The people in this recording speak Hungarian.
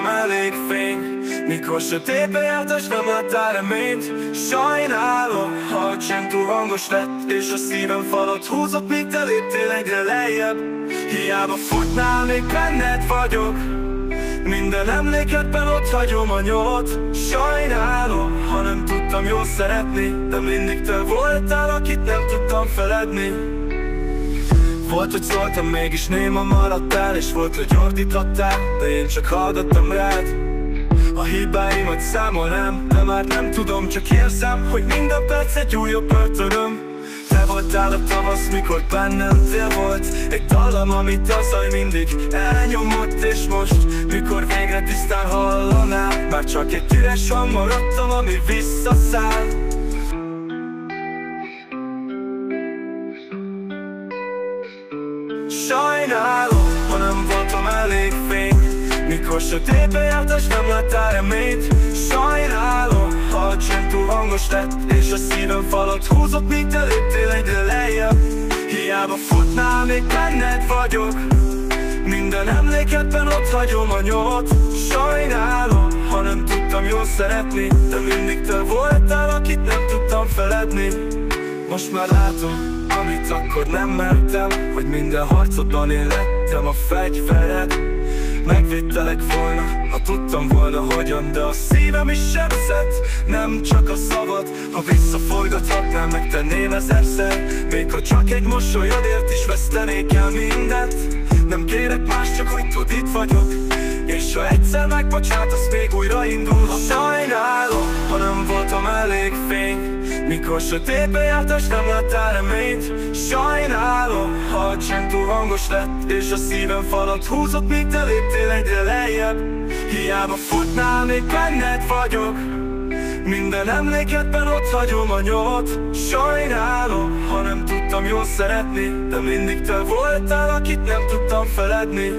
voltam elég fény, mikor sötétbe járt és nem láttál reményt. Sajnálom, ha a csend túl hangos lett, és a szívem falat húzott, míg te léptél egyre lejjebb. Hiába futnál, még benned vagyok, minden emlékedben ott hagyom a nyomot. Sajnálom, ha nem tudtam jól szeretni, de mindig te voltál, akit nem tudtam feledni. Volt, hogy szóltam, mégis néma maradtál, és volt, hogy ordítottál, de én csak hallgattam rád. A hibáimat számolnám, de már nem tudom, csak érzem, hogy minden perc egy újabb börtönöm. Te voltál a tavasz, mikor bennem tél volt, egy dallam, amit a zaj mindig elnyomott. És most, mikor végre tisztán hallanál, már csak egy üres hang maradtam, ami visszaszáll. Sajnálom, ha nem voltam elég fény, mikor sötétbe járt és nem láttál reményt. Sajnálom, ha a csend túl hangos lett, és a szívem falat húzott, míg te léptél egyre lejjebb. Hiába futnál, még benned vagyok, minden emlékedben ott hagyom a nyomot. Sajnálom, ha nem tudtam jól szeretni, de mindig te voltál, akit nem tudtam feledni. Most már látom, amit akkor nem mertem, hogy minden harcodban én lettem a fegyvered. Megvédtelek volna, ha tudtam volna hogyan, de a szívem is sebzett, nem csak a szavad. Ha visszaforgathatnám, megtenném ezerszer, még ha csak egy mosolyodért is vesztenék el mindent. Nem kérek más, csak hogy tud, itt vagyok, és ha egyszer megbocsátasz, még újra indulhatok. Sajnálom, ha nem voltam elég fény, mikor sötétbe járt és nem láttál reményt. Sajnálom, ha a csend túl hangos lett, és a szívem falat húzott, míg te léptél egyre lejjebb. Hiába futnál, még benned vagyok, minden emlékedben ott hagyom a nyomot. Sajnálom, ha nem tudtam jól szeretni, de mindig te voltál, akit nem tudtam feledni.